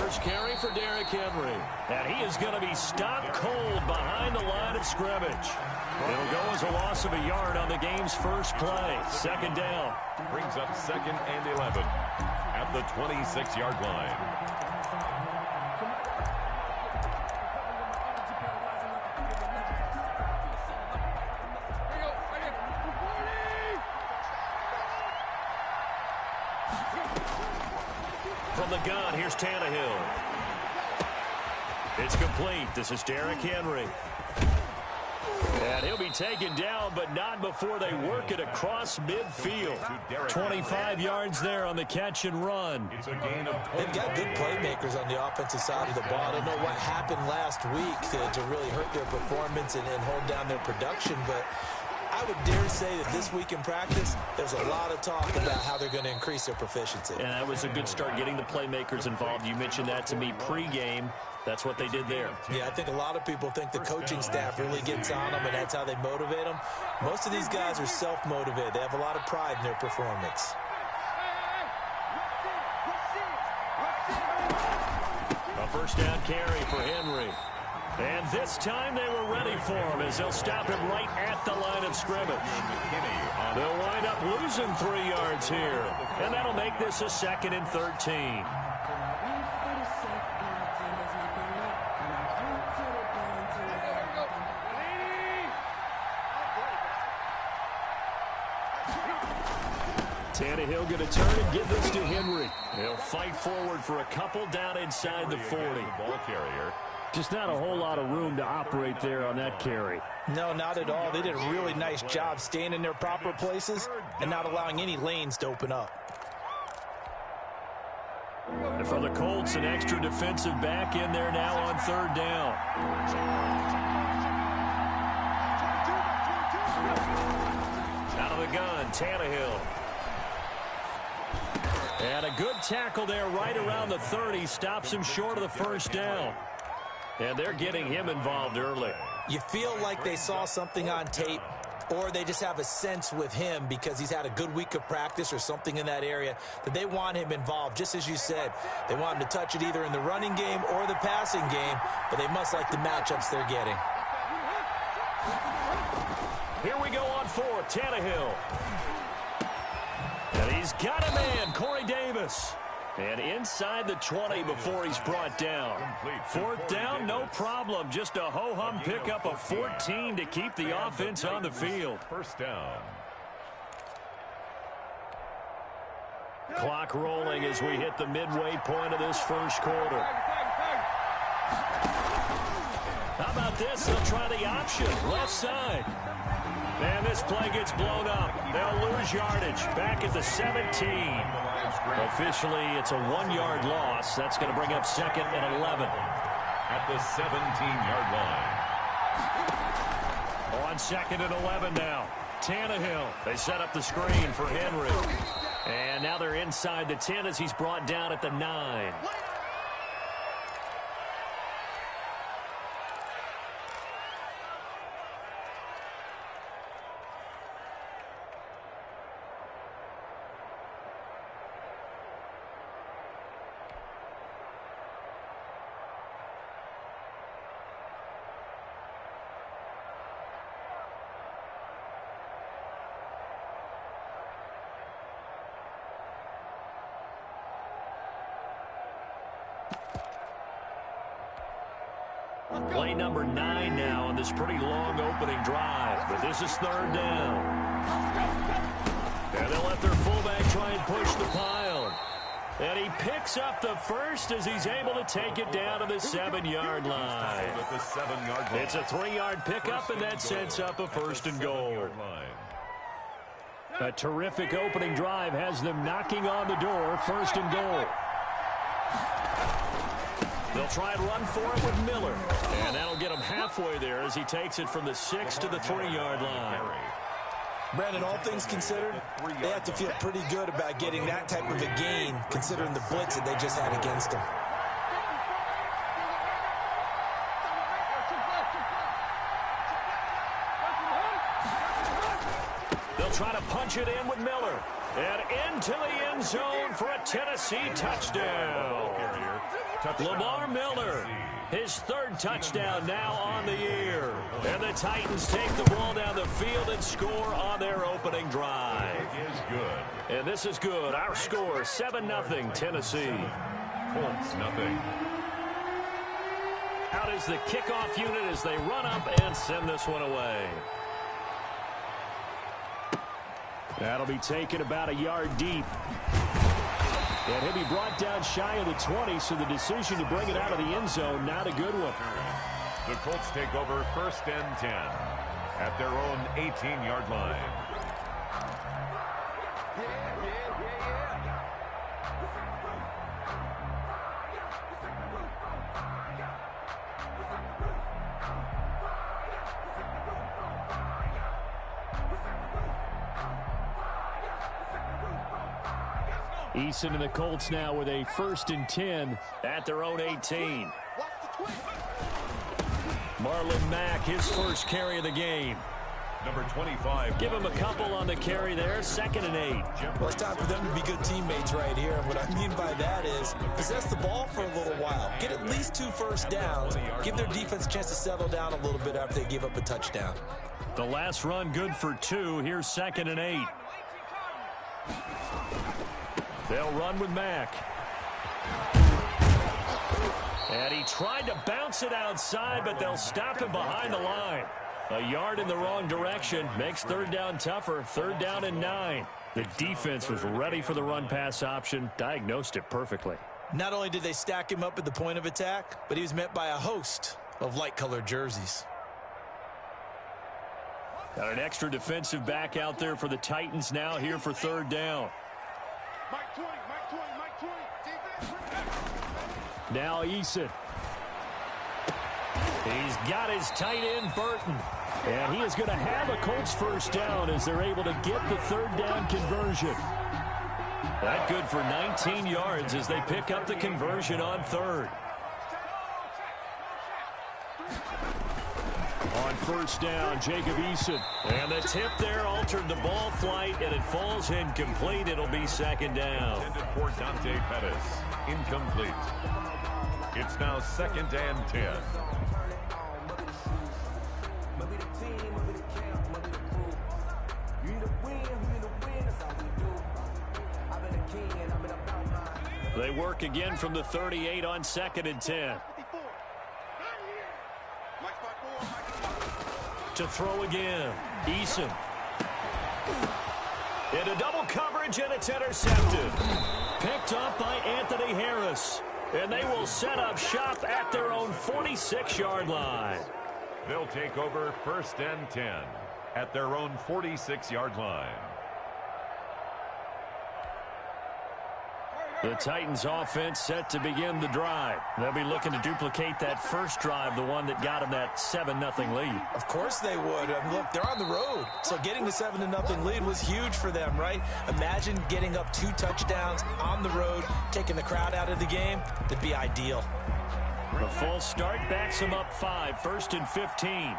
First carry for Derrick Henry. And he is going to be stopped cold behind the line of scrimmage. It'll go as a loss of a yard on the game's first play. Second down. Brings up 2nd and 11 at the 26-yard line. From the gun, here's Tannehill. It's complete. This is Derrick Henry. And he'll be taken down, but not before they work it across midfield. 25 yards there on the catch and run. It's a gain of 20. They've got good playmakers on the offensive side of the ball. I don't know what happened last week to really hurt their performance and hold down their production, but I would dare say that this week in practice, there's a lot of talk about how they're going to increase their proficiency. And that was a good start, getting the playmakers involved. You mentioned that to me pregame. That's what they did there. Yeah, I think a lot of people think the coaching staff really gets on them, and that's how they motivate them. Most of these guys are self-motivated. They have a lot of pride in their performance. A first down carry for Henry. And this time they were ready for him as they'll stop him right at the line of scrimmage. They'll wind up losing 3 yards here. And that'll make this a 2nd and 13. Tannehill going to turn and give this to Henry. He'll fight forward for a couple down inside the 40. Ball carrier. Just not a whole lot of room to operate there on that carry. No, not at all. They did a really nice job staying in their proper places and not allowing any lanes to open up. And for the Colts, an extra defensive back in there now on 3rd down. Out of the gun, Tannehill. And a good tackle there right around the 30. Stops him short of the first down. And they're getting him involved early. You feel like they saw something on tape, or they just have a sense with him because he's had a good week of practice or something in that area that they want him involved. Just as you said, they want him to touch it either in the running game or the passing game, but they must like the matchups they're getting. Here we go on 4th, Tannehill. And he's got a man, Corey Davis. And inside the 20 before he's brought down. 4th down, no problem. Just a ho-hum pickup of 14 to keep the offense on the field. First down. Clock rolling as we hit the midway point of this first quarter. How about this? They'll try the option, left side. And this play gets blown up. They'll lose yardage back at the 17. Officially, it's a 1-yard loss. That's going to bring up 2nd and 11. At the 17-yard line. On 2nd and 11 now. Tannehill. They set up the screen for Henry. And now they're inside the 10 as he's brought down at the 9. Play number 9 now on this pretty long opening drive. But this is 3rd down. And they'll let their fullback try and push the pile. And he picks up the first as he's able to take it down to the 7-yard line. It's a 3-yard pickup, and that sets up a 1st and goal. A terrific opening drive has them knocking on the door. 1st and goal. They'll try and run for it with Miller. And that'll get him halfway there as he takes it from the 6 to the 3-yard line. Brandon, all things considered, they have to feel pretty good about getting that type of a gain, considering the blitz that they just had against them. They'll try to punch it in with Miller. And into the end zone for a Tennessee touchdown. Lamar Miller, his third touchdown now on the year. And the Titans take the ball down the field and score on their opening drive. And this is good. Our score, 7-0 Tennessee. Colts, nothing. Out is the kickoff unit as they run up and send this one away. That'll be taken about a yard deep. And he'll be brought down shy of the 20, so the decision to bring it out of the end zone, not a good one. The Colts take over 1st and 10 at their own 18-yard line. Eason and the Colts now with a 1st and 10 at their own 18. Marlon Mack, his first carry of the game. Number 25. Give him a couple on the carry there, 2nd and 8. Well, it's time for them to be good teammates right here. And what I mean by that is possess the ball for a little while. Get at least 2 first downs. Give their defense a chance to settle down a little bit after they give up a touchdown. The last run good for 2. Here's 2nd and 8. They'll run with Mack. And he tried to bounce it outside, but they'll stop him behind the line. A yard in the wrong direction makes 3rd down tougher. 3rd down and 9. The defense was ready for the run-pass option, diagnosed it perfectly. Not only did they stack him up at the point of attack, but he was met by a host of light-colored jerseys. Got an extra defensive back out there for the Titans now here for 3rd down. Now Eason. He's got his tight end, Burton. And he is going to have a Colts first down as they're able to get the 3rd down conversion. That good for 19 yards as they pick up the conversion on 3rd. On 1st down, Jacob Eason. And the tip there altered the ball flight, and it falls incomplete. It'll be 2nd down. Intended for Dante Pettis. Incomplete. It's now 2nd and 10. They work again from the 38 on 2nd and 10. To throw again. Eason. Into double coverage, and it's intercepted. Picked up by Anthony Harris. And they will set up shop at their own 46-yard line. They'll take over 1st and 10 at their own 46-yard line. The Titans offense set to begin the drive. They'll be looking to duplicate that first drive, the one that got them that 7-0 lead. Of course they would. I mean, look, they're on the road. So getting the 7-0 lead was huge for them, right? Imagine getting up 2 touchdowns on the road, taking the crowd out of the game. That'd be ideal. The full start backs them up 5, 1st and 15.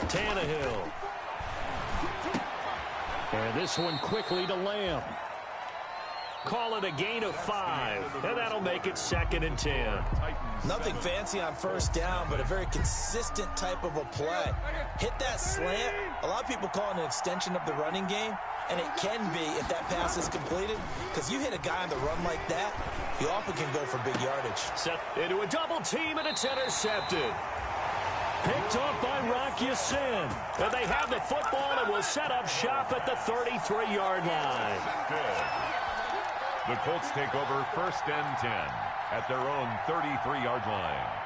Tannehill. And this one quickly to Lamb. Call it a gain of 5, and that'll make it 2nd and 10. Nothing fancy on 1st down, but a very consistent type of a play. Hit that slant. A lot of people call it an extension of the running game, and it can be if that pass is completed, because you hit a guy on the run like that, you often can go for big yardage. Set into a double team, and it's intercepted. Picked up by Rock Ya-Sin. And they have the football and will set up shop at the 33-yard line. Good. The Colts take over 1st and 10 at their own 33-yard line.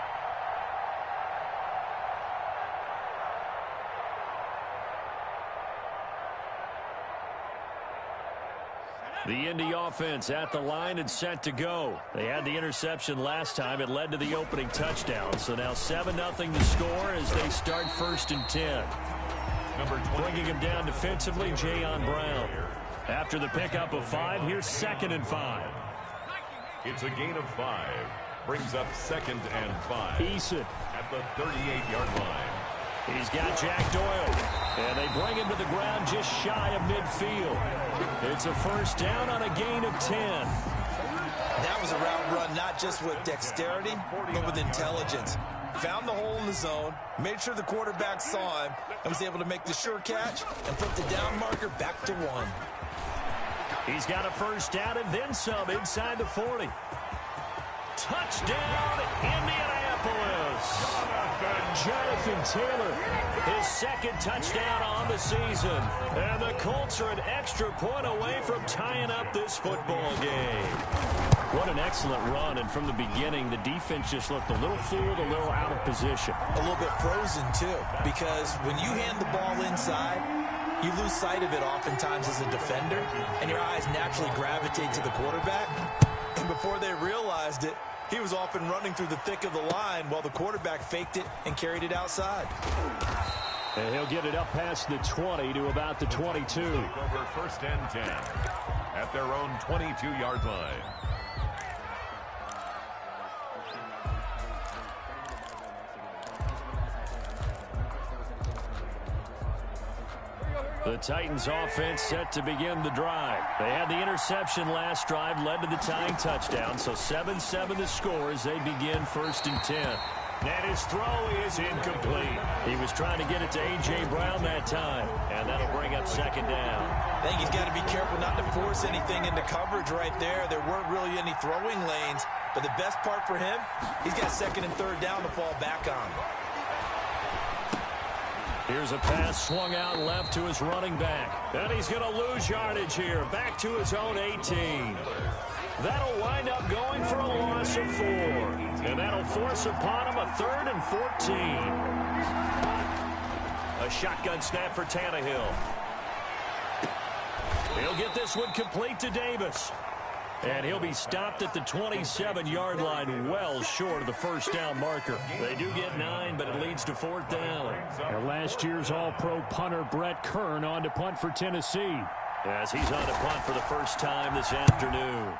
The Indy offense at the line and set to go. They had the interception last time. It led to the opening touchdown. So now 7-0 to score as they start 1st and 10. Bringing him down defensively, Jayon Brown. After the pickup of 5, here's 2nd and 5. It's a gain of 5. Brings up 2nd and 5. Eason at the 38-yard line. He's got Jack Doyle. And they bring him to the ground just shy of midfield. It's a 1st down on a gain of 10. That was a route run not just with dexterity, but with intelligence. Found the hole in the zone, made sure the quarterback saw him, and was able to make the sure catch and put the down marker back to 1. He's got a first down and then some inside the 40. Touchdown, Indianapolis. Jonathan Taylor, his second touchdown on the season. And the Colts are an extra point away from tying up this football game. What an excellent run, and from the beginning, the defense just looked a little fooled, a little out of position. A little bit frozen, too, because when you hand the ball inside, you lose sight of it oftentimes as a defender, and your eyes naturally gravitate to the quarterback. And before they realized it, he was off and running through the thick of the line while the quarterback faked it and carried it outside. And he'll get it up past the 20 to about the 22. Over first and 10 at their own 22-yard line. The Titans offense set to begin the drive. They had the interception last drive, led to the tying touchdown, so 7-7 the score as they begin first and 10. And his throw is incomplete. He was trying to get it to A.J. Brown that time, and that'll bring up second down. I think he's got to be careful not to force anything into coverage right there. There weren't really any throwing lanes, but the best part for him, he's got second and third down to fall back on. Here's a pass swung out left to his running back. And he's going to lose yardage here. Back to his own 18. That'll wind up going for a loss of 4. And that'll force upon him a 3rd and 14. A shotgun snap for Tannehill. He'll get this one complete to Davis. And he'll be stopped at the 27-yard line, well short of the first down marker. They do get 9, but it leads to 4th down. And last year's All-Pro punter Brett Kern on to punt for Tennessee. As he's on to punt for the first time this afternoon.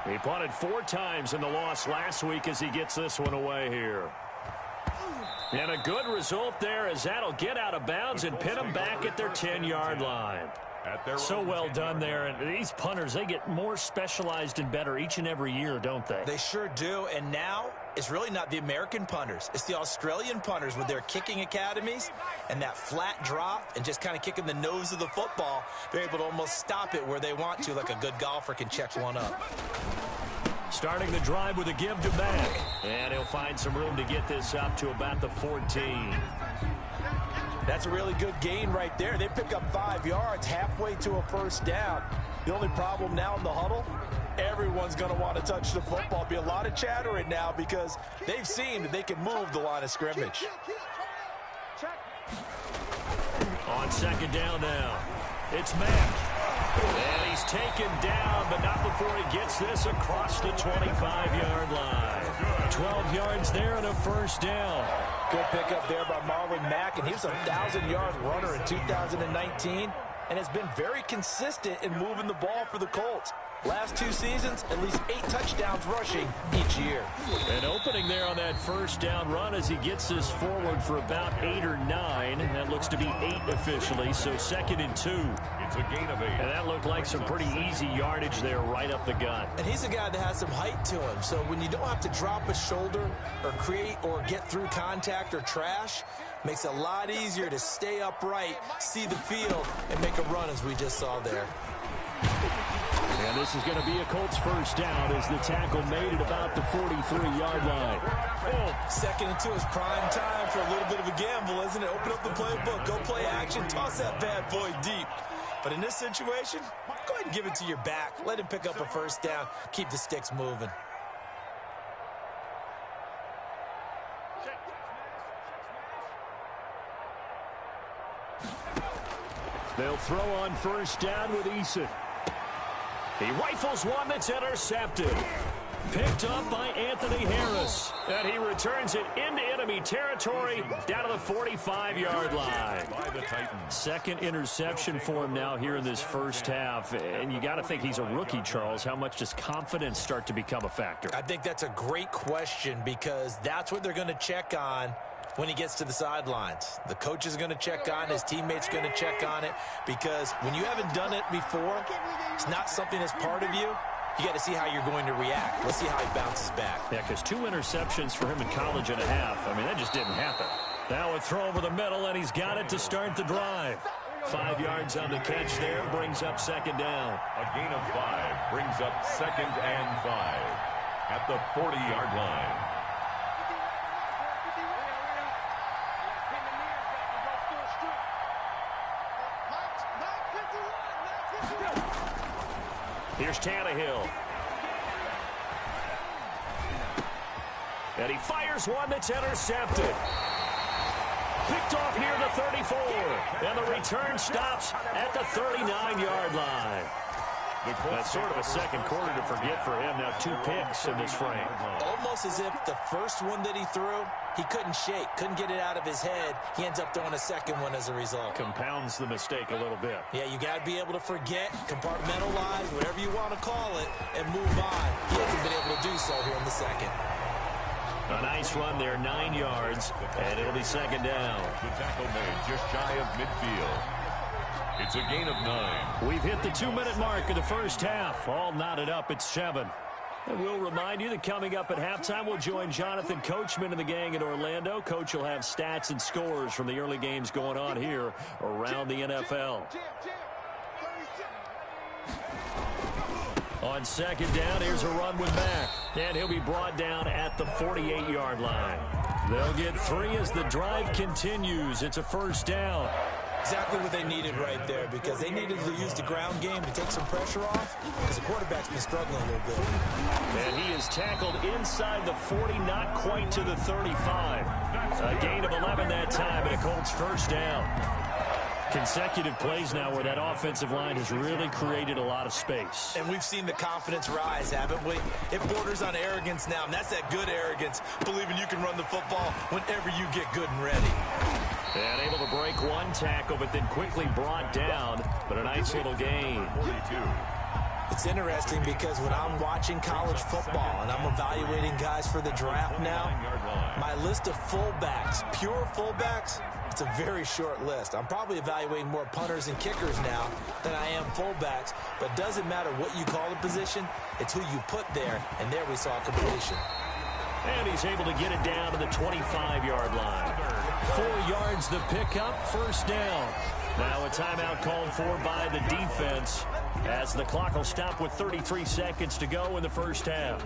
He punted 4 times in the loss last week as he gets this one away here. And a good result there as that'll get out of bounds and pin them back at their 10-yard line. So well done there. And these punters, they get more specialized and better each and every year, don't they? They sure do. And now it's really not the American punters. It's the Australian punters with their kicking academies and that flat drop and just kind of kicking the nose of the football. They're able to almost stop it where they want to, like a good golfer can check one up. Starting the drive with a give to back. And he'll find some room to get this up to about the 14. That's a really good gain right there. They pick up 5 yards halfway to a first down. The only problem now in the huddle, everyone's going to want to touch the football. Be a lot of chattering now because they've seen that they can move the line of scrimmage. On second down now, it's Mack. And he's taken down, but not before he gets this across the 25-yard line. 12 yards there and a first down. Good pickup there by Marlon Mack, and he was a 1,000-yard runner in 2019 and has been very consistent in moving the ball for the Colts. Last 2 seasons, at least 8 touchdowns rushing each year. An opening there on that first down run as he gets this forward for about 8 or 9. That looks to be 8 officially, so 2nd and 2. It's a gain of 8. And that looked like some pretty easy yardage there right up the gut. And he's a guy that has some height to him, so when you don't have to drop a shoulder or create or get through contact or trash, makes it a lot easier to stay upright, see the field, and make a run as we just saw there. And this is going to be a Colts first down as the tackle made at about the 43-yard line. Oh, 2nd and 2 is prime time for a little bit of a gamble, isn't it? Open up the playbook, go play action, toss that bad boy deep. But in this situation, go ahead and give it to your back. Let him pick up a first down. Keep the sticks moving. They'll throw on first down with Eason. He rifles one that's intercepted. Picked up by Anthony Harris. And he returns it into enemy territory down to the 45-yard line. Second interception for him now here in this first half. And you got to think he's a rookie, Charles. How much does confidence start to become a factor? I think that's a great question because that's what they're going to check on when he gets to the sidelines. The coach is going to check on it. His teammates going to check on it because when you haven't done it before, it's not something that's part of you. you got to see how you're going to react. Let's see how he bounces back. Yeah, because 2 interceptions for him in college and a half. I mean, that just didn't happen. Now a throw over the middle, and he's got it to start the drive. 5 yards on the catch there, brings up second down. A gain of 5 brings up 2nd and 5 at the 40-yard line. Here's Tannehill. And he fires one that's intercepted. Picked off near the 34. And the return stops at the 39-yard line. That's sort of a second quarter to forget for him. Now 2 picks in this frame. Almost as if the first one that he threw, he couldn't shake, couldn't get it out of his head. He ends up throwing a second one as a result. Compounds the mistake a little bit. Yeah, you got to be able to forget, compartmentalize, whatever you want to call it, and move on. He hasn't been able to do so here in the second. A nice run there, 9 yards, and it'll be second down. The tackle made just shy of midfield. It's a gain of 9. We've hit the 2-minute mark of the first half. All knotted up at 7. And we'll remind you that coming up at halftime, we'll join Jonathan Coachman and the gang in Orlando. Coach will have stats and scores from the early games going on here around the NFL. On second down, here's a run with Mack. And he'll be brought down at the 48-yard line. They'll get 3 as the drive continues. It's a first down. Exactly what they needed right there, because they needed to use the ground game to take some pressure off, because the quarterback's been struggling a little bit. And he is tackled inside the 40, not quite to the 35. A gain of 11 that time, and a Colts first down. Consecutive plays now where that offensive line has really created a lot of space. And we've seen the confidence rise, haven't we? It borders on arrogance now, and that's that good arrogance, believing you can run the football whenever you get good and ready. And able to break 1 tackle, but then quickly brought down, but a nice little gain. 42. It's interesting because when I'm watching college football and I'm evaluating guys for the draft now, my list of fullbacks, pure fullbacks, it's a very short list. I'm probably evaluating more punters and kickers now than I am fullbacks, but it doesn't matter what you call the position, it's who you put there, and there we saw completion. And he's able to get it down to the 25-yard line. 4 yards the pickup, first down. Now a timeout called for by the defense as the clock will stop with 33 seconds to go in the first half.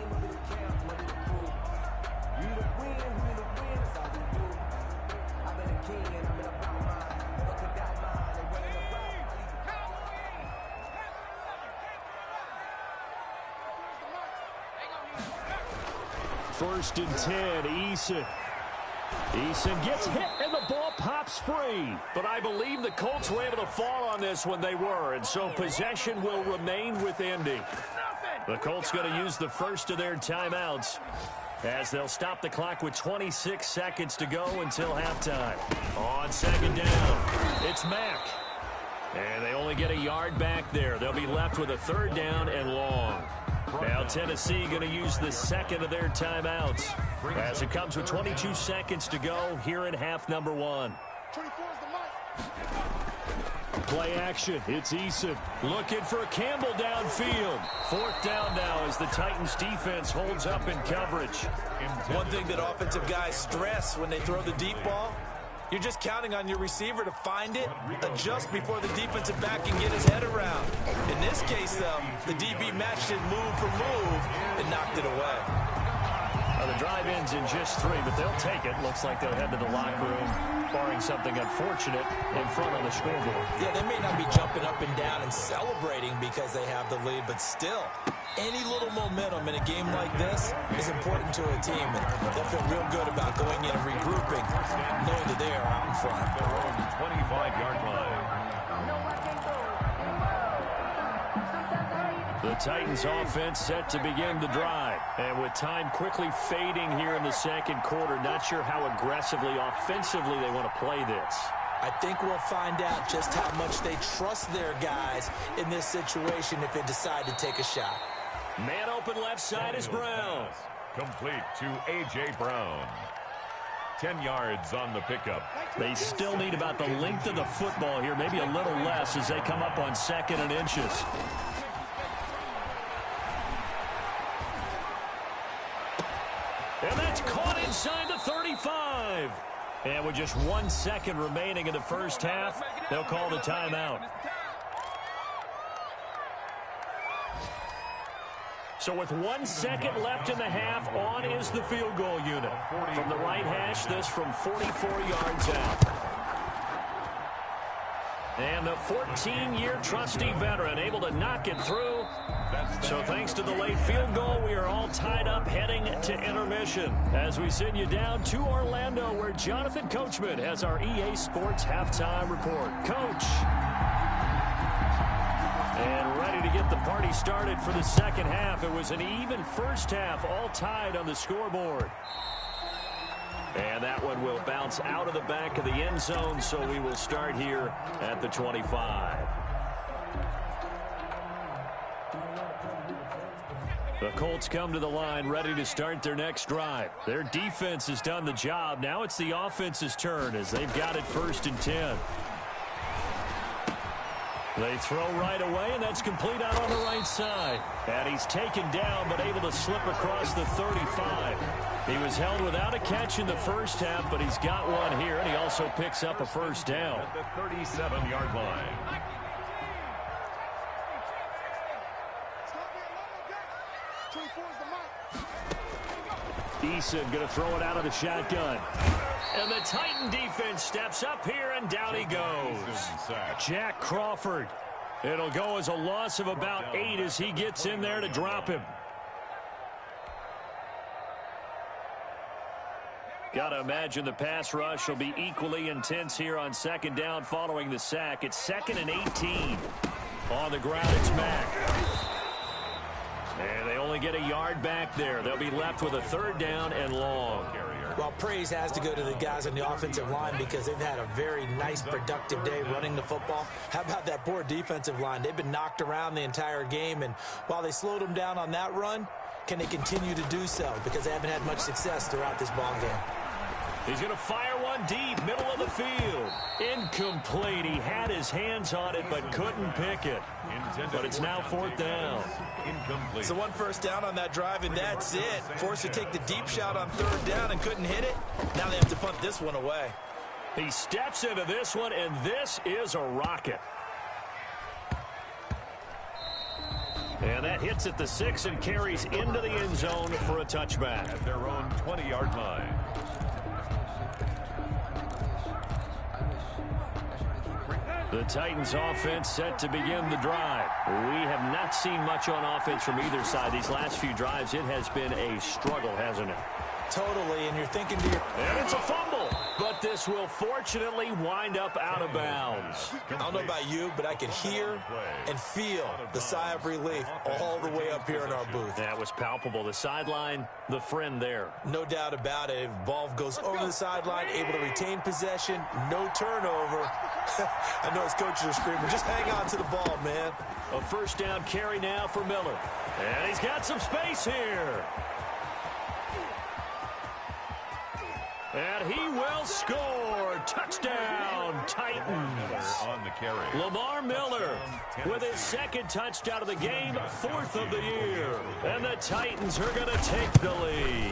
First and 10, Eason. Eason gets hit, and the ball pops free. But I believe the Colts were able to fall on this when they were, and so possession will remain with Indy. The Colts going to use the first of their timeouts as they'll stop the clock with 26 seconds to go until halftime. On second down, it's Mack. And they only get a yard back there. They'll be left with a third down and long. Now Tennessee going to use the second of their timeouts as it comes with 22 seconds to go here in half number 1. Play action. It's Eason. Looking for Campbell downfield. 4th down now as the Titans defense holds up in coverage. One thing that offensive guys stress when they throw the deep ball, you're just counting on your receiver to find it, adjust before the defensive back can get his head around. In this case, though, the DB matched it move for move and knocked it away. Well, the drive ends in just 3, but they'll take it. Looks like they'll head to the locker room, barring something unfortunate in front on the scoreboard. Yeah, they may not be jumping up and down and celebrating because they have the lead, but still, any little momentum in a game like this is important to a team. And they'll feel real good about going in and regrouping, knowing that they are out in front. Their own 25-yard line. The Titans offense set to begin the drive. And with time quickly fading here in the second quarter, not sure how aggressively, offensively they want to play this. I think we'll find out just how much they trust their guys in this situation if they decide to take a shot. Man open left side is Brown. Complete to A.J. Brown. 10 yards on the pickup. They still need about the length of the football here, maybe a little less as they come up on 2nd and inches. inside the 35. And with just 1 second remaining in the first half, they'll call the timeout. So with 1 second left in the half, on is the field goal unit. From the right hash, this from 44 yards out. And the 14-year trusty veteran able to knock it through. So thanks to the late field goal, we are all tied up heading to intermission as we send you down to Orlando, where Jonathan Coachman has our EA Sports halftime report. Coach. And ready to get the party started for the second half. It was an even first half, all tied on the scoreboard. And that one will bounce out of the back of the end zone, so we will start here at the 25. The Colts come to the line ready to start their next drive. Their defense has done the job. Now it's the offense's turn as they've got it 1st and 10. They throw right away, and that's complete out on the right side. And he's taken down, but able to slip across the 35. He was held without a catch in the first half, but he's got one here, and he also picks up a first down. At the 37-yard line. Eason going to throw it out of the shotgun. And the Titan defense steps up here, and down he goes. Jack Crawford. It'll go as a loss of about 8 as he gets in there to drop him. Got to imagine the pass rush will be equally intense here on 2nd down following the sack. It's 2nd and 18. On the ground, it's Mack. And they only get a yard back there. They'll be left with a 3rd down and long. Well, praise has to go to the guys on the offensive line because they've had a very nice, productive day running the football. How about that poor defensive line? They've been knocked around the entire game, and while they slowed them down on that run, can they continue to do so? Because they haven't had much success throughout this ball game. He's going to fire one deep, middle of the field. Incomplete. He had his hands on it, but couldn't pick it. But it's now 4th down. Incomplete. So 1 first down on that drive, and that's it. Forced to take the deep shot on 3rd down and couldn't hit it. Now they have to punt this one away. He steps into this one, and this is a rocket. And that hits at the 6 and carries into the end zone for a touchback. At their own 20-yard line. The Titans offense set to begin the drive. We have not seen much on offense from either side. These last few drives, it has been a struggle, hasn't it? Totally, and you're thinking to your... And it's a fumble, but this will fortunately wind up out of bounds. I don't know about you, but I could hear and feel the sigh of relief all the way up here in our booth. That was palpable. The sideline, the friend there. No doubt about it. If ball goes over the sideline, able to retain possession, no turnover. I know his coaches are screaming, just hang on to the ball, man. A 1st down carry now for Miller. And he's got some space here. And he will score. Touchdown, Titans. On the carry. Lamar Miller with his 2nd touchdown of the game, 4th of the year. And the Titans are going to take the lead.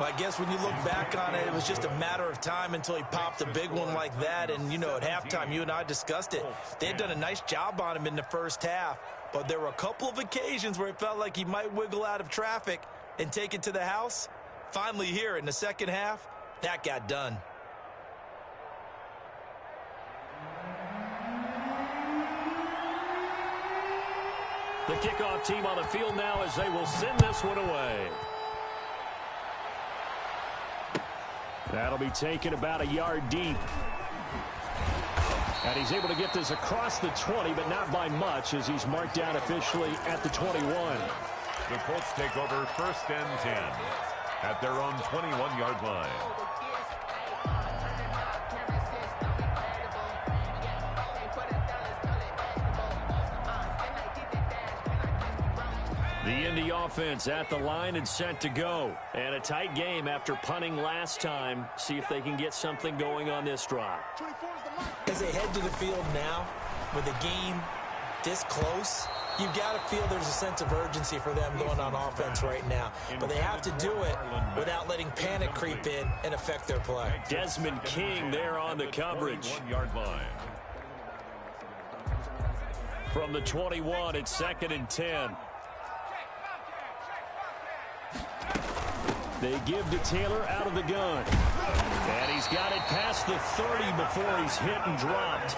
Well, I guess when you look back on it, it was just a matter of time until he popped a big one like that. And, you know, at halftime, you and I discussed it. They had done a nice job on him in the first half. But there were a couple of occasions where it felt like he might wiggle out of traffic and take it to the house. Finally here in the second half, that got done. The kickoff team on the field now as they will send this one away. That'll be taken about a yard deep. And he's able to get this across the 20, but not by much as he's marked down officially at the 21. The Colts take over 1st and 10 at their own 21-yard line. The Indy offense at the line and set to go. And a tight game after punting last time. See if they can get something going on this drive. As they head to the field now with a game this close, you've got to feel there's a sense of urgency for them going on offense right now. But they have to do it without letting panic creep in and affect their play. Desmond King there on the coverage. 1 yard line. From the 21, it's 2nd and 10. They give to Taylor out of the gun. And he's got it past the 30 before he's hit and dropped.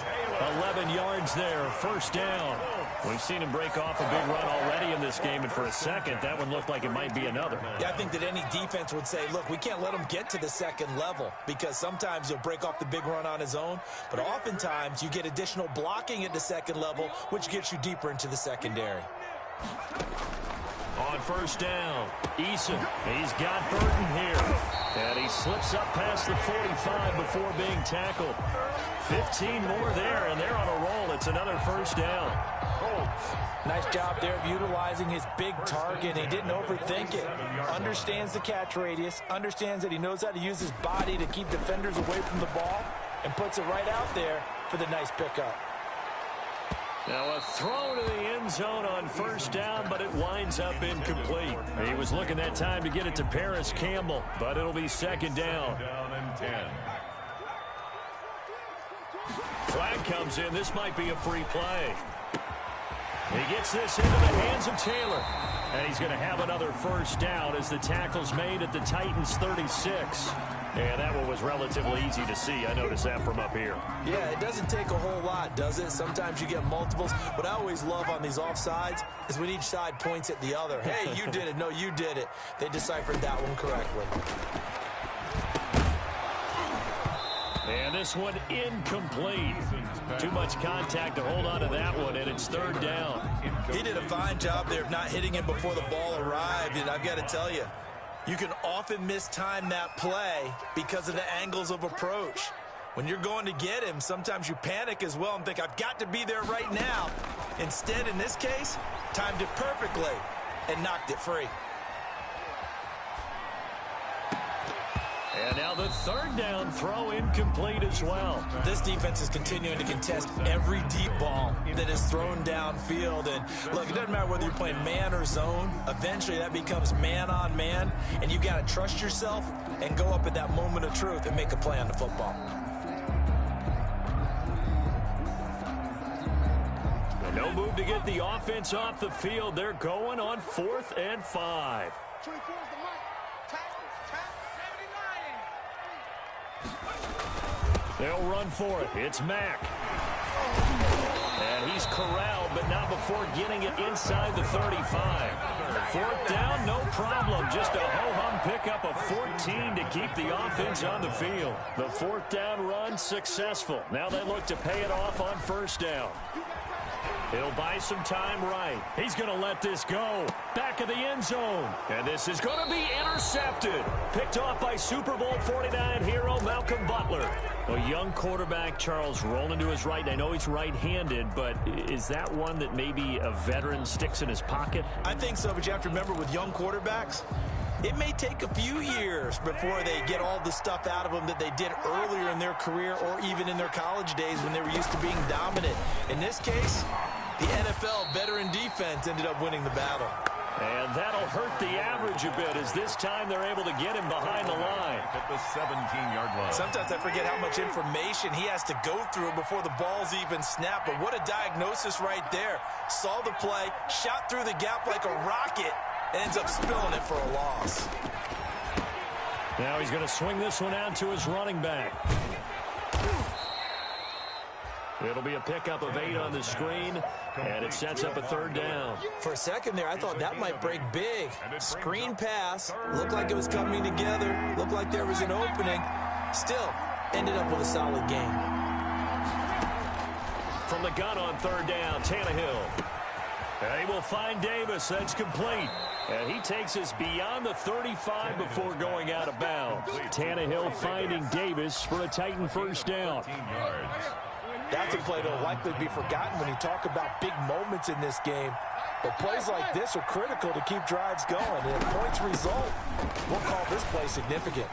11 yards there, first down. We've seen him break off a big run already in this game, and for a second, that one looked like it might be another. Yeah, I think that any defense would say, look, we can't let him get to the second level, because sometimes he'll break off the big run on his own, but oftentimes you get additional blocking at the second level, which gets you deeper into the secondary. On first down, Eason, he's got Burton here. And he slips up past the 45 before being tackled. 15 more there, and they're on a roll. It's another first down. Nice job there of utilizing his big target. He didn't overthink it. Understands the catch radius, understands that he knows how to use his body to keep defenders away from the ball, and puts it right out there for the nice pickup. Now a throw to the end zone on first down, but it winds up incomplete. He was looking that time to get it to Paris Campbell, but it'll be second down. Down and 10. Flag comes in. This might be a free play. He gets this into the hands of Taylor. And he's going to have another first down as the tackle's made at the Titans' 36. Yeah, that one was relatively easy to see. I noticed that from up here. Yeah, it doesn't take a whole lot, does it? Sometimes you get multiples. What I always love on these offsides is when each side points at the other. Hey, you did it. No, you did it. They deciphered that one correctly. And this one incomplete. Too much contact to hold on to that one, and it's third down. He did a fine job there of not hitting him before the ball arrived, and I've got to tell you, you can often mistime that play because of the angles of approach. When you're going to get him, sometimes you panic as well and think, I've got to be there right now. Instead, in this case, timed it perfectly and knocked it free. And now the third down throw incomplete as well. This defense is continuing to contest every deep ball that is thrown downfield. And look, it doesn't matter whether you're playing man or zone. Eventually that becomes man on man. And you've got to trust yourself and go up at that moment of truth and make a play on the football. No move to get the offense off the field. They're going on 4th and 5. They'll run for it. It's Mack. And he's corralled, but not before getting it inside the 35. 4th down, no problem. Just a ho-hum pickup of 14 to keep the offense on the field. The 4th down run successful. Now they look to pay it off on first down. He'll buy some time right. He's going to let this go. Back of the end zone. And this is going to be intercepted. Picked off by Super Bowl 49 hero Malcolm Butler. A young quarterback, Charles, rolling to his right. And I know he's right-handed, but is that one that maybe a veteran sticks in his pocket? I think so, but you have to remember with young quarterbacks, it may take a few years before they get all the stuff out of them that they did earlier in their career or even in their college days when they were used to being dominant. In this case, the NFL veteran defense ended up winning the battle. And that'll hurt the average a bit as this time they're able to get him behind the line. At the 17-yard line. Sometimes I forget how much information he has to go through before the ball's even snapped. But what a diagnosis right there. Saw the play, shot through the gap like a rocket, and ends up spilling it for a loss. Now he's going to swing this one out to his running back. It'll be a pickup of 8 on the screen, and it sets up a third down. For a second there, I thought that might break big. Screen pass, looked like it was coming together, looked like there was an opening. Still, ended up with a solid game. From the gun on third down, Tannehill. And he will find Davis. That's complete. And he takes us beyond the 35 before going out of bounds. Tannehill finding Davis for a Titan first down. That's a play that will likely be forgotten when you talk about big moments in this game. But plays like this are critical to keep drives going. And if points result, we'll call this play significant.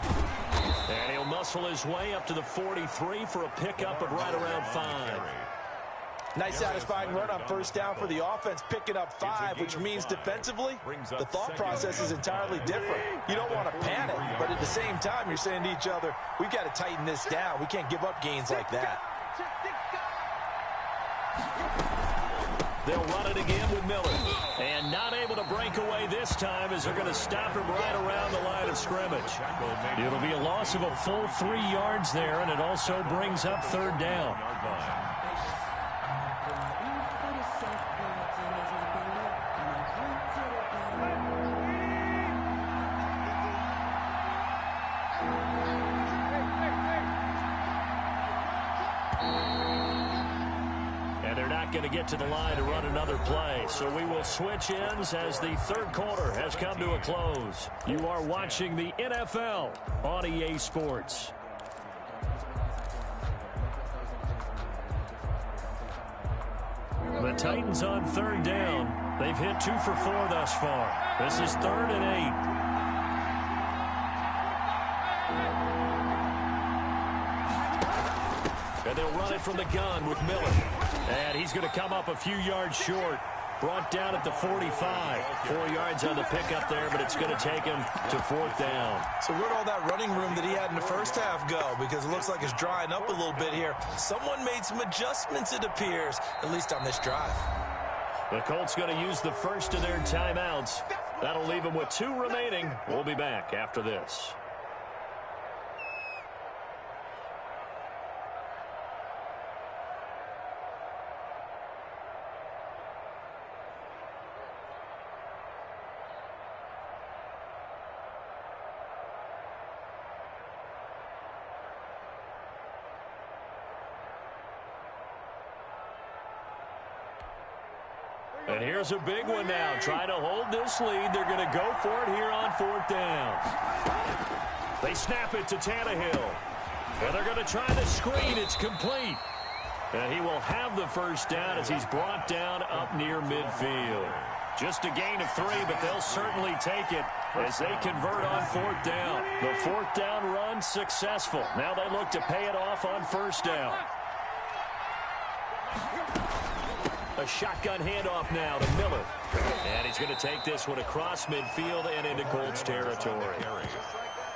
And he'll muscle his way up to the 43 for a pickup of right around 5. Nice satisfying run on first down for the offense, picking up 5, which means defensively, the thought process is entirely different. You don't want to panic, but at the same time, you're saying to each other, we've got to tighten this down. We can't give up gains like that. They'll run it again with Miller. And not able to break away this time as they're going to stop him right around the line of scrimmage. It'll be a loss of a full 3 yards there, and it also brings up third down. Going to get to the line to run another play. So we will switch ends as the third quarter has come to a close. You are watching the NFL on EA Sports. The Titans on third down. They've hit 2 for 4 thus far. This is 3rd and 8. And they'll run it from the gun with Miller. And he's going to come up a few yards short. Brought down at the 45. 4 yards on the pickup there, but it's going to take him to 4th down. So where'd all that running room that he had in the first half go? Because it looks like it's drying up a little bit here. Someone made some adjustments, it appears, at least on this drive. The Colts going to use the first of their timeouts. That'll leave them with 2 remaining. We'll be back after this. And here's a big one now. Trying to hold this lead. They're going to go for it here on 4th down. They snap it to Tannehill. And they're going to try the screen. It's complete. And he will have the first down as he's brought down up near midfield. Just a gain of 3, but they'll certainly take it as they convert on 4th down. The 4th down run successful. Now they look to pay it off on 1st down. A shotgun handoff now to Miller. And he's going to take this one across midfield and into Colts territory.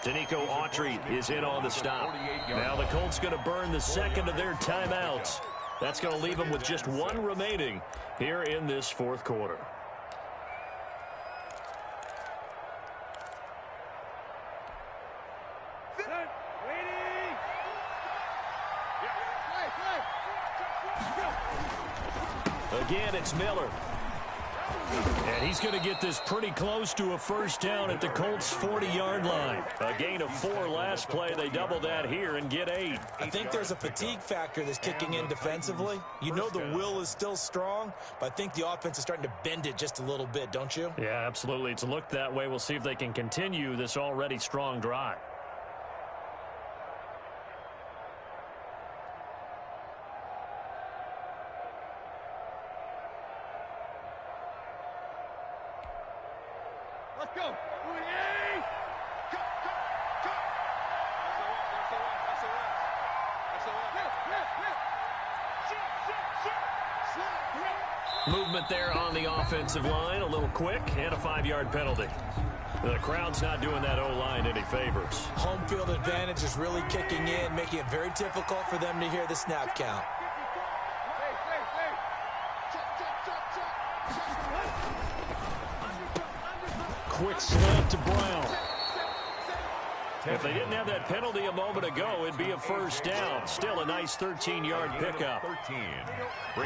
Danico Autry is in on the stop. Now the Colts going to burn the second of their timeouts. That's going to leave them with just 1 remaining here in this 4th quarter. Again, it's Miller. And he's going to get this pretty close to a first down at the Colts' 40-yard line. A gain of 4 last play. They double that here and get 8. I think there's a fatigue factor that's kicking in defensively. You know the will is still strong, but I think the offense is starting to bend it just a little bit, don't you? Yeah, absolutely. It's looked that way. We'll see if they can continue this already strong drive. Movement there on the offensive line, a little quick, and a 5-yard penalty. The crowd's not doing that O-line any favors. Home field advantage is really kicking in, making it very difficult for them to hear the snap count. Quick slant to Brown. If they didn't have that penalty a moment ago, it'd be a first down. Still a nice 13-yard pickup.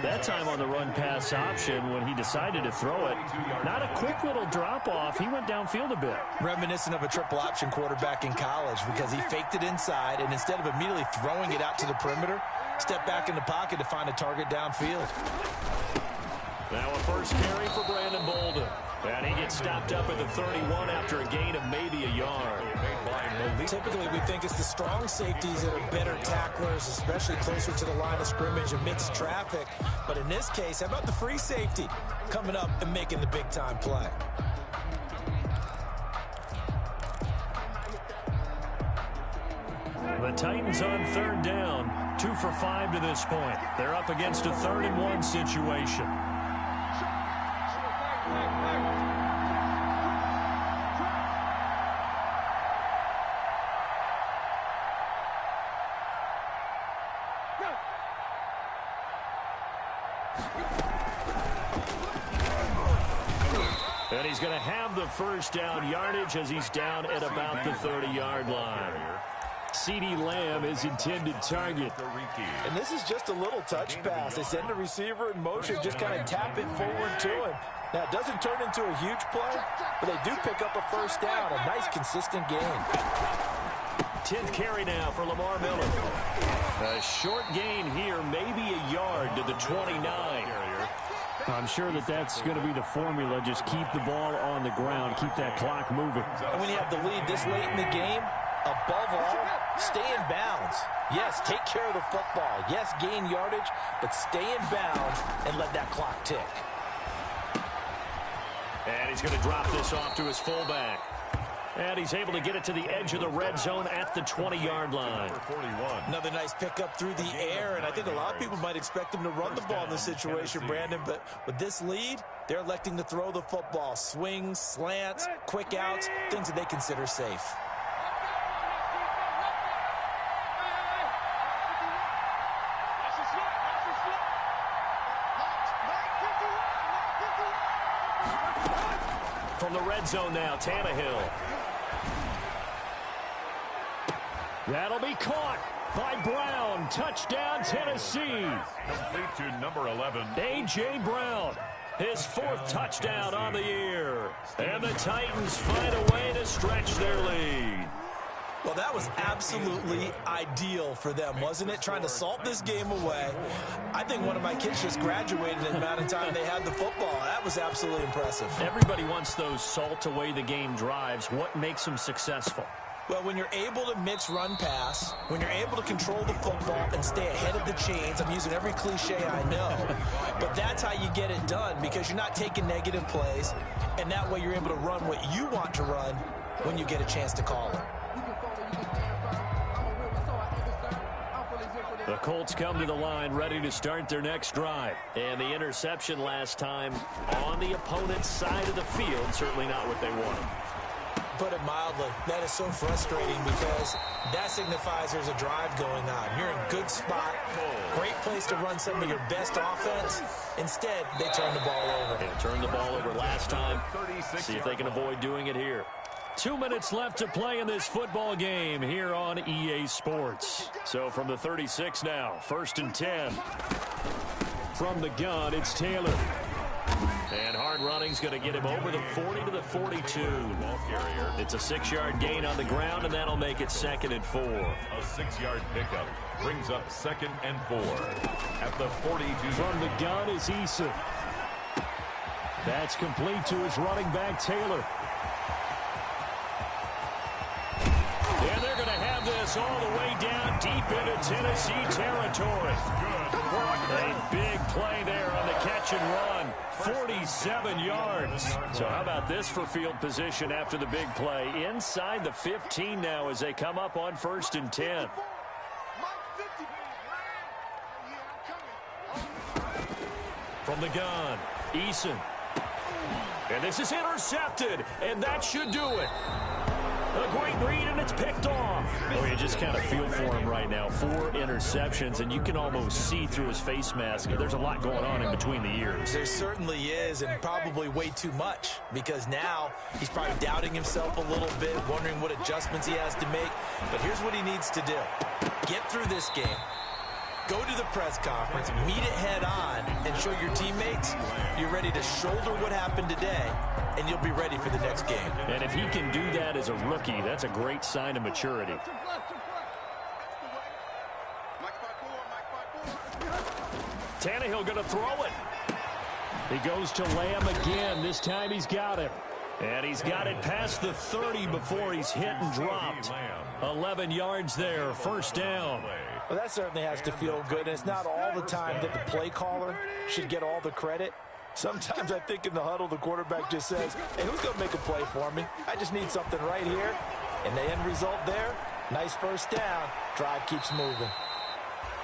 That time on the run-pass option when he decided to throw it. Not a quick little drop-off. He went downfield a bit. Reminiscent of a triple-option quarterback in college because he faked it inside, and instead of immediately throwing it out to the perimeter, stepped back in the pocket to find a target downfield. Now a first carry for Brandon Bolden. And he gets stopped up at the 31 after a gain of maybe a yard. Typically, we think it's the strong safeties that are better tacklers, especially closer to the line of scrimmage amidst traffic. But in this case, how about the free safety coming up and making the big-time play? The The Titans on third down, 2 for 5 to this point. They're up against a 3rd-and-1 situation. And he's going to have the first down yardage as he's down at about the 30-yard line. CeeDee Lamb is intended target. And this is just a little touch pass. They send the receiver in motion, just kind of tap it forward to him. Now, it doesn't turn into a huge play, but they do pick up a first down. A nice, consistent gain. 10th carry now for Lamar Miller. A short gain here, maybe a yard to the 29. I'm sure that's going to be the formula. Just keep the ball on the ground, keep that clock moving. And when you have the lead this late in the game, above all, stay in bounds. Yes, take care of the football. Yes, gain yardage, but stay in bounds and let that clock tick. And he's going to drop this off to his fullback. And he's able to get it to the edge of the red zone at the 20-yard line. Another nice pickup through the air, and I think a lot of people might expect him to run the ball in this situation, Brandon, but with this lead, they're electing to throw the football. Swings, slants, quick outs, things that they consider safe. From the red zone now, Tannehill. That'll be caught by Brown. Touchdown, Tennessee. Complete to number 11. A.J. Brown, his 4th touchdown on the year. And the Titans find a way to stretch their lead. Well, that was absolutely ideal for them, wasn't it? Trying to salt this game away. I think one of my kids just graduated in the amount of time they had the football. That was absolutely impressive. Everybody wants those salt away the game drives. What makes them successful? Well, when you're able to mix run-pass, when you're able to control the football and stay ahead of the chains, I'm using every cliche I know, but that's how you get it done because you're not taking negative plays, and that way you're able to run what you want to run when you get a chance to call it. The Colts come to the line ready to start their next drive. And the interception last time on the opponent's side of the field, certainly not what they wanted. Put it mildly, that is so frustrating because that signifies there's a drive going on. You're in a good spot, great place to run some of your best offense. Instead, they turn the ball over. Yeah, turned the ball over last time. See if they can avoid doing it here. 2 minutes left to play in this football game here on EA Sports. So from the 36 now, 1st and 10. From the gun, it's Taylor. And hard running's going to get him over the 40 to the 42. It's a 6-yard gain on the ground, and that'll make it 2nd and 4. A 6-yard pickup brings up 2nd and 4 at the 42. From the gun is Eason. That's complete to his running back, Taylor. And they're going to have this all the way down deep into Tennessee territory. A big play there on the catch and run. 47 yards. So how about this for field position after the big play? Inside the 15 now as they come up on 1st and 10. From the gun, Eason. And this is intercepted, and that should do it. A great read, and it's picked off. Oh, you just kind of feel for him right now. 4 interceptions, and you can almost see through his face mask. There's a lot going on in between the ears. There certainly is, and probably way too much, because now he's probably doubting himself a little bit, wondering what adjustments he has to make. But here's what he needs to do. Get through this game. Go to the press conference, meet it head on, and show your teammates you're ready to shoulder what happened today, and you'll be ready for the next game. And if he can do that as a rookie, that's a great sign of maturity. Tannehill going to throw it. He goes to Lamb again. This time he's got it. And he's got it past the 30 before he's hit and dropped. 11 yards there, 1st down. Well, that certainly has to feel good, and it's not all the time that the play caller should get all the credit. Sometimes I think in the huddle, the quarterback just says, hey, who's going to make a play for me? I just need something right here. And the end result there, nice first down. drive keeps moving.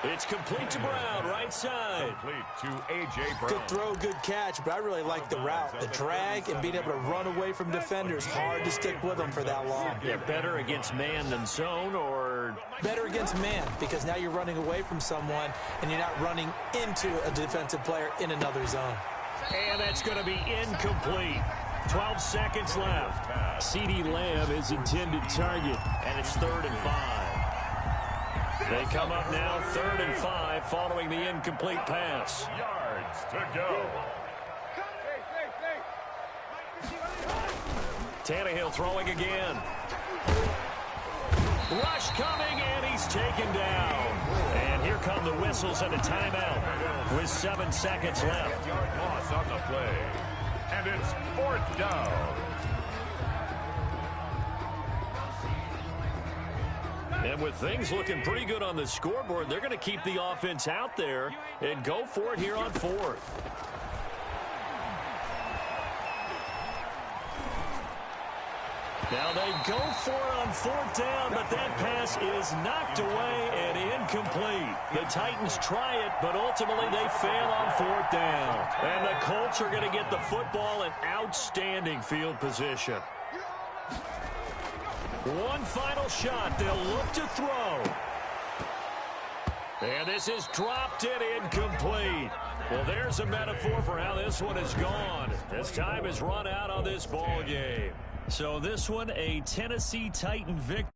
It's complete to Brown, right side. Complete to A.J. Brown. Good throw, good catch, but I really like the route. The drag and being able to run away from defenders, hard to stick with them for that long. Yeah, better against man than zone, or? Better against man, because now you're running away from someone and you're not running into a defensive player in another zone. And that's going to be incomplete. 12 seconds left. CeeDee Lamb is intended target, and it's 3rd and 5. They come up now 3rd and 5 following the incomplete pass. Yards to go. Tannehill throwing again. Rush coming, and he's taken down. And here come the whistles and a timeout with 7 seconds left. Yard loss on the play. And it's 4th down. And with things looking pretty good on the scoreboard, they're going to keep the offense out there and go for it here on 4th. Now they go for it on 4th down, but that pass is knocked away and incomplete. The Titans try it, but ultimately they fail on 4th down. And the Colts are going to get the football in outstanding field position. One final shot. They'll look to throw. And this is dropped and incomplete. Well, there's a metaphor for how this one is gone. As time has run out on this ball game. So this one, a Tennessee Titan victory.